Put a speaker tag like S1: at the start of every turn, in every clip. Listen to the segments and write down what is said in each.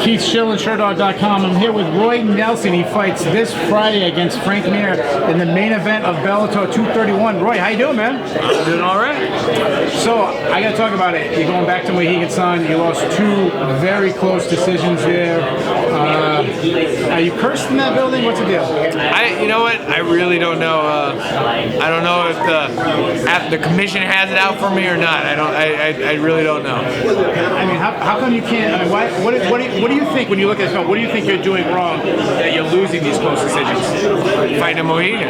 S1: Keith Schill and Sherdog.com. I'm here with Roy Nelson. He fights this Friday against Frank Mir in the main event of Bellator 231. Roy, how you doing, man?
S2: I'm doing all right.
S1: So, I got to talk about it. You're going back to Mohegan Sun. You lost two very close decisions there. Are you cursed in that building? What's the deal?
S2: You know what? I really don't know. I don't know if the commission has it out for me or not. I really don't know.
S1: I mean, how come you can't? I mean, what do you think when you look at this? What do you think you're doing wrong that you're losing these close decisions?
S2: Fighting a Mohegan.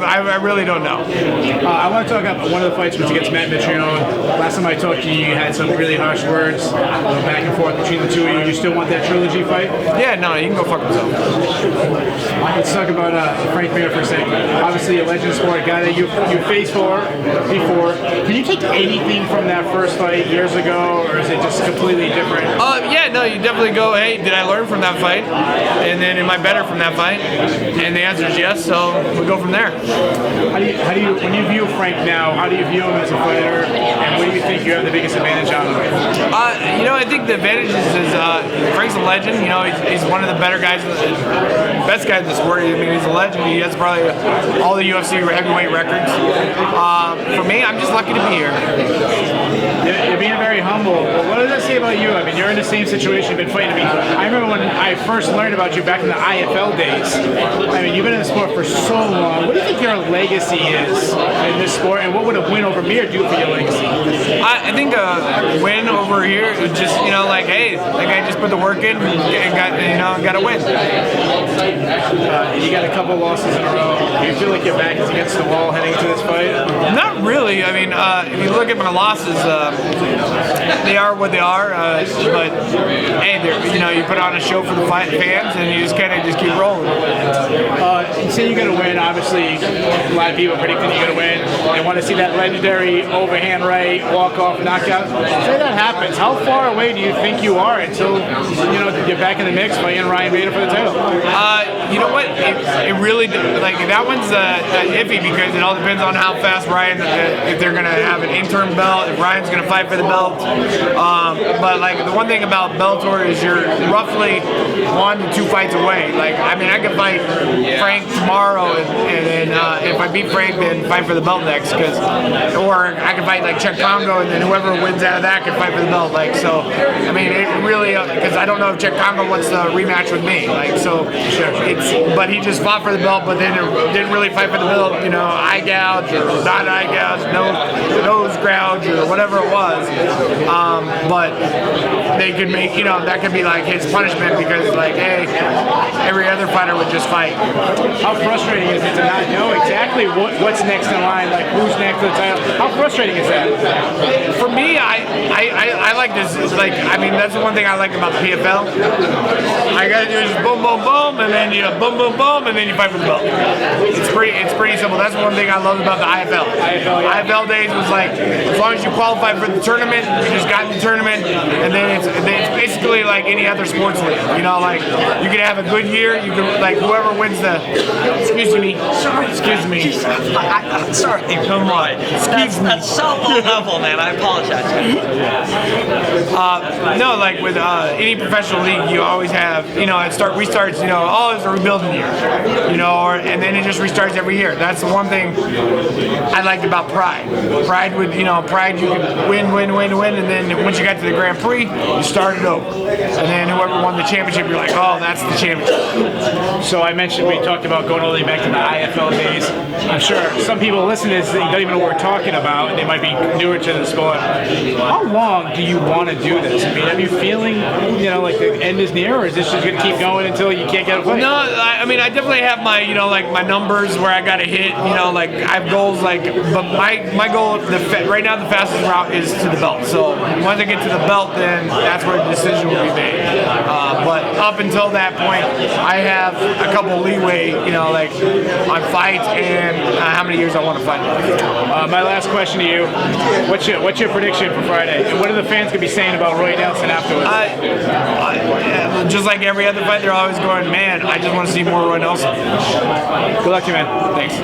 S2: I really don't know.
S1: I want to talk about one of the fights was against Matt Mitrione. Last time I talked to you, you had some really harsh words back and forth between the two of you. You still want that trilogy fight?
S2: Yeah, no, you can go fuck yourself.
S1: Let's talk about Frank Mir for a second. Obviously, a legend sport guy that you faced for before. Can you take anything from that first fight years ago, or is it just completely different?
S2: Yeah, no, you definitely go, hey, did I learn from that fight? And then am I better from that fight? And the answer is yes, so we go from there.
S1: How do you, when you view Frank now, how do you view him as a fighter, and what do you think you have the biggest advantage on him?
S2: You know, I think the advantage is Frank's a legend. You know, he's one of the better guys, best guys in the sport. I mean, he's a legend. He has probably all the UFC heavyweight records. For me, I'm just lucky to be here.
S1: You're being very humble. What does that say about you? I mean, you're in the same situation, you've been fighting. I remember when I first learned about you back in the IFL days. I mean, you've been in the sport for so long. What do you think your legacy is in this sport, and what would a win over Mir do for your legacy?
S2: I think a win over here is just, you know, like, hey, that guy just put the work in and got a win.
S1: You got a couple losses in a row. Do you feel like your back is against the wall heading into this fight?
S2: Not really. I mean, if you look at my losses, they are what they are. But hey, you put on a show for the fans, and you just kind of keep rolling.
S1: Say you're gonna win. Obviously, a lot of people predicting you're gonna win. They want to see that legendary overhand right, walk-off, knockout. Say that happens. How far away do you think you are until you're back in the mix fighting Ryan Bader for the title?
S2: You know what? It really that one's iffy because it all depends on how fast Ryan, if they're gonna have an interim belt, if Ryan's gonna fight for the belt. But like the one thing about Bellator is you're roughly 1 to 2 fights away. Like I mean, I could fight Frank tomorrow, and then if I beat Frank, then fight for the belt next. Or I could fight like Czech Congo, and then whoever wins out of that could fight for the belt. Like so, I mean, it really because I don't know if Czech Congo wants to rematch with me. Like so, but he just fought for the belt, but then didn't really fight for the belt. You know, eye gouge or not eye gouge, nose gouge or whatever it was. But they could make that could be like his punishment because like hey, every other fighter would just fight.
S1: How frustrating is it to not know exactly what's next in line, like who's next to the title? How frustrating is that?
S2: For me, I like this. Like I mean, that's the one thing I like about the PFL. I gotta do is boom, boom, boom, and then boom, boom, boom, and then you fight for the belt. It's pretty simple. That's one thing I love about the IFL. IFL days was like as long as you qualify for the tournament, you just got in the tournament, and then it's basically like any other sports league. You know, like you can have a good year. You can like whoever wins the. Excuse me. Excuse me.
S3: I'm sorry. Come on. That's so low level, man. I apologize.
S2: No, like with any professional league, you always have, it restarts, oh, it's a rebuilding year, and then it just restarts every year. That's the one thing I liked about Pride. Pride would, Pride you could win, and then once you got to the Grand Prix, you started over. And then whoever won the championship, you're like, oh, that's the championship.
S1: So I mentioned, we talked about going all the way back to the IFL days. I'm sure some people listening to this don't even know what we're talking about, and they might be newer to the sport. How long do you want to do this? I mean, are you feeling, like the end is near, or is this just going to keep going until you can't get a fight?
S2: No, I mean, I definitely have my, my numbers where I got to hit, like I have goals, but my goal, right now the fastest route is to the belt. So once I get to the belt, then that's where the decision will be made. But up until that point, I have a couple leeway, on fights and how many years I want to fight.
S1: My last question to you, what's your prediction for Friday? And what are the fans going to be saying about Roy Nelson afterwards?
S2: Just like every other fight, they're always going, man, I just want to see more Roy Nelson.
S1: Good luck to you, man.
S2: Thanks.